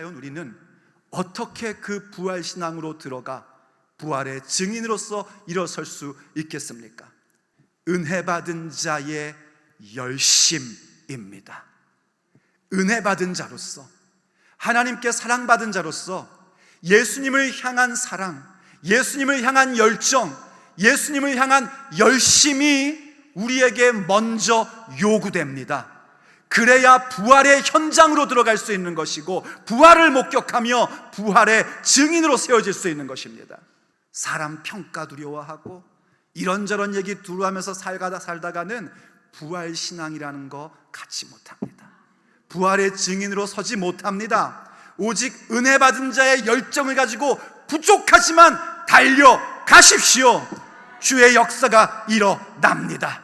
과연 우리는 어떻게 그 부활신앙으로 들어가 부활의 증인으로서 일어설 수 있겠습니까? 은혜 받은 자의 열심입니다. 은혜 받은 자로서, 하나님께 사랑받은 자로서 예수님을 향한 사랑, 예수님을 향한 열정, 예수님을 향한 열심이 우리에게 먼저 요구됩니다. 그래야 부활의 현장으로 들어갈 수 있는 것이고, 부활을 목격하며 부활의 증인으로 세워질 수 있는 것입니다. 사람 평가 두려워하고 이런저런 얘기 두루하면서 살다가는 부활신앙이라는 거 갖지 못합니다. 부활의 증인으로 서지 못합니다. 오직 은혜 받은 자의 열정을 가지고 부족하지만 달려가십시오. 주의 역사가 일어납니다.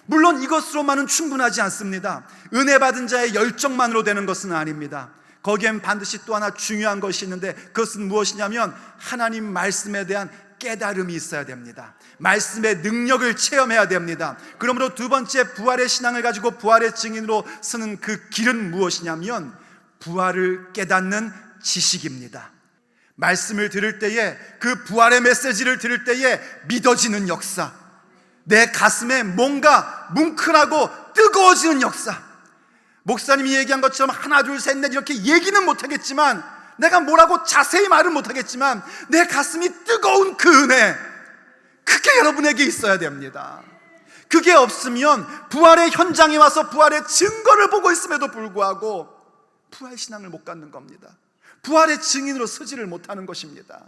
물론 이것으로만은 충분하지 않습니다. 은혜 받은 자의 열정만으로 되는 것은 아닙니다. 거기엔 반드시 또 하나 중요한 것이 있는데, 그것은 무엇이냐면 하나님 말씀에 대한 깨달음이 있어야 됩니다. 말씀의 능력을 체험해야 됩니다. 그러므로 두 번째, 부활의 신앙을 가지고 부활의 증인으로 서는 그 길은 무엇이냐면 부활을 깨닫는 지식입니다. 말씀을 들을 때에, 그 부활의 메시지를 들을 때에 믿어지는 역사, 내 가슴에 뭔가 뭉클하고 뜨거워지는 역사. 목사님이 얘기한 것처럼 하나 둘 셋 넷 이렇게 얘기는 못하겠지만, 내가 뭐라고 자세히 말은 못하겠지만 내 가슴이 뜨거운 그 은혜, 그게 여러분에게 있어야 됩니다. 그게 없으면 부활의 현장에 와서 부활의 증거를 보고 있음에도 불구하고 부활신앙을 못 갖는 겁니다. 부활의 증인으로 서지를 못하는 것입니다.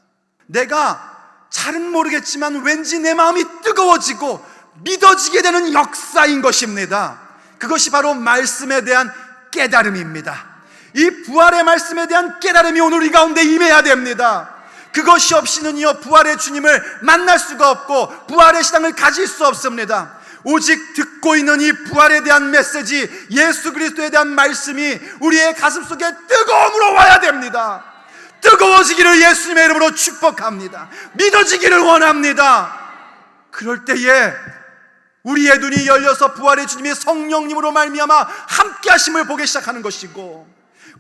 내가 잘은 모르겠지만 왠지 내 마음이 뜨거워지고 믿어지게 되는 역사인 것입니다. 그것이 바로 말씀에 대한 깨달음입니다. 이 부활의 말씀에 대한 깨달음이 오늘 우리 가운데 임해야 됩니다. 그것이 없이는요, 부활의 주님을 만날 수가 없고 부활의 신앙을 가질 수 없습니다. 오직 듣고 있는 이 부활에 대한 메시지, 예수 그리스도에 대한 말씀이 우리의 가슴 속에 뜨거움으로 와야 됩니다. 뜨거워지기를 예수님의 이름으로 축복합니다. 믿어지기를 원합니다. 그럴 때에 우리의 눈이 열려서 부활의 주님이 성령님으로 말미암아 함께 하심을 보기 시작하는 것이고,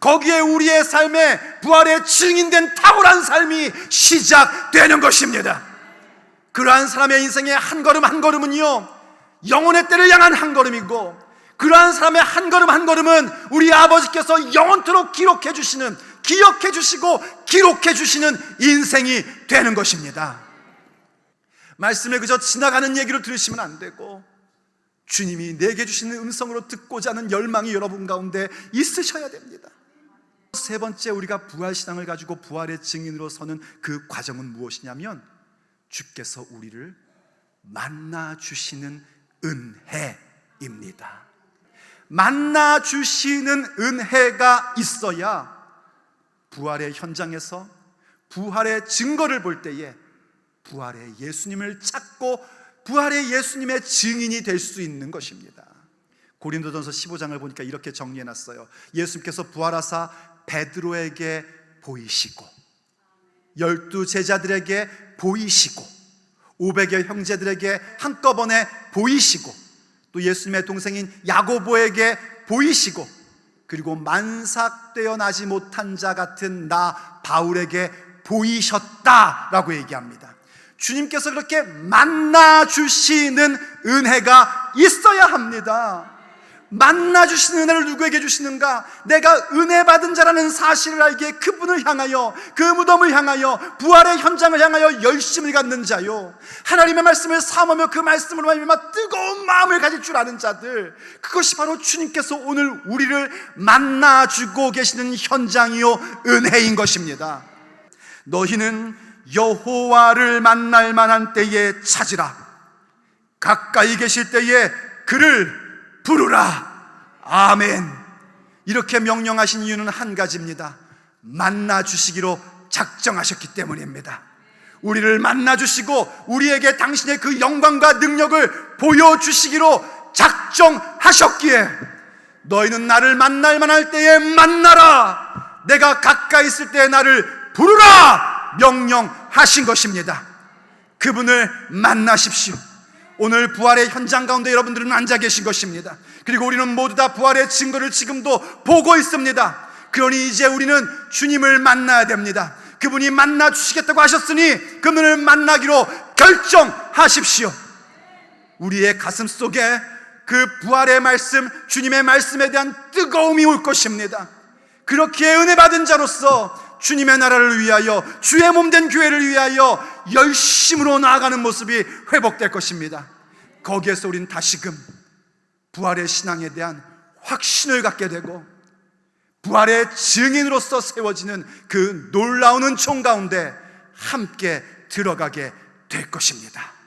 거기에 우리의 삶에 부활의 증인된 탁월한 삶이 시작되는 것입니다. 그러한 사람의 인생의 한 걸음 한 걸음은요, 영혼의 때를 향한 한 걸음이고, 그러한 사람의 한 걸음 한 걸음은 우리 아버지께서 영원토록 기록해 주시는, 기억해 주시고 기록해 주시는 인생이 되는 것입니다. 말씀을 그저 지나가는 얘기로 들으시면 안 되고, 주님이 내게 주시는 음성으로 듣고자 하는 열망이 여러분 가운데 있으셔야 됩니다. 세 번째, 우리가 부활신앙을 가지고 부활의 증인으로 서는 그 과정은 무엇이냐면 주께서 우리를 만나주시는 은혜입니다. 만나주시는 은혜가 있어야 부활의 현장에서 부활의 증거를 볼 때에 부활의 예수님을 찾고 부활의 예수님의 증인이 될 수 있는 것입니다. 고린도전서 15장을 보니까 이렇게 정리해놨어요. 예수님께서 부활하사 베드로에게 보이시고 12 제자들에게 보이시고 500여 형제들에게 한꺼번에 보이시고, 또 예수님의 동생인 야고보에게 보이시고, 그리고 만삭되어 나지 못한 자 같은 나 바울에게 보이셨다라고 얘기합니다. 주님께서 그렇게 만나주시는 은혜가 있어야 합니다. 만나주시는 은혜를 누구에게 주시는가? 내가 은혜 받은 자라는 사실을 알기에 그분을 향하여, 그 무덤을 향하여, 부활의 현장을 향하여 열심을 갖는 자요, 하나님의 말씀을 사모하며 그 말씀으로 말미암아 뜨거운 마음을 가질 줄 아는 자들, 그것이 바로 주님께서 오늘 우리를 만나주고 계시는 현장이요 은혜인 것입니다. 너희는 여호와를 만날 만한 때에 찾으라. 가까이 계실 때에 그를 부르라. 아멘. 이렇게 명령하신 이유는 한 가지입니다. 만나주시기로 작정하셨기 때문입니다. 우리를 만나주시고 우리에게 당신의 그 영광과 능력을 보여주시기로 작정하셨기에 너희는 나를 만날 만할 때에 만나라. 내가 가까이 있을 때에 나를 부르라 명령하신 것입니다. 그분을 만나십시오. 오늘 부활의 현장 가운데 여러분들은 앉아 계신 것입니다. 그리고 우리는 모두 다 부활의 증거를 지금도 보고 있습니다. 그러니 이제 우리는 주님을 만나야 됩니다. 그분이 만나 주시겠다고 하셨으니 그분을 만나기로 결정하십시오. 우리의 가슴 속에 그 부활의 말씀, 주님의 말씀에 대한 뜨거움이 올 것입니다. 그렇게 은혜 받은 자로서 주님의 나라를 위하여, 주의 몸된 교회를 위하여 열심으로 나아가는 모습이 회복될 것입니다. 거기에서 우린 다시금 부활의 신앙에 대한 확신을 갖게 되고 부활의 증인으로서 세워지는 그 놀라운 은총 가운데 함께 들어가게 될 것입니다.